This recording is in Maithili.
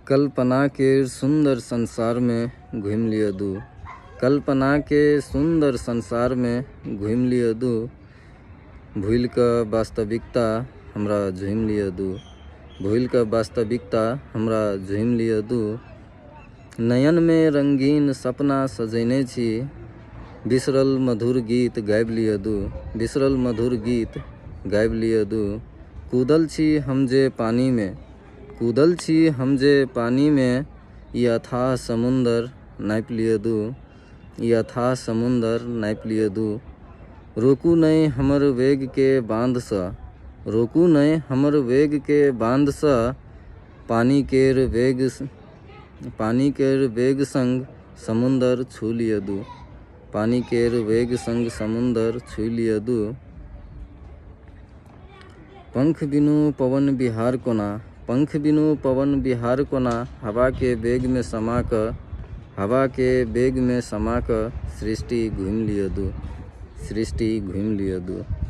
कल्पना के सुंदर संसार में घूम लिया दू। कल्पना के सुंदर संसार में घूम लिया दू। भूल का वास्तविकता हमरा झूम लिया दू। भूल का वास्तविकता हमरा झूम लिया दू। नयन में रंगीन सपना सजैने छी। बिसरल मधुर गीत गाबि लिया दू। बिसरल मधुर गीत गाबि लिया दू। कूदल छी हम जे पानी में। कूदल छी हम जे पानी में। ई अथाह समुंदर नापि लिया दू। ई अथाह समुंदर नापि लिया दू। रोकू नहीं हमर वेग के बांध सा। रोकू नहीं हमर वेग के बांध सा। पानी केर वेग संग समुंदर छू लिया दू। पानी केर वेग संग समुंदर छू लिया दू। पंख बिनु पवन बिहार कोना। पंख बिनु पवन बिहार कोना। हवा के वेग में समा क। हवा के वेग में समा क। सृष्टि घूम लिया दू। सृष्टि घूम लिया दू।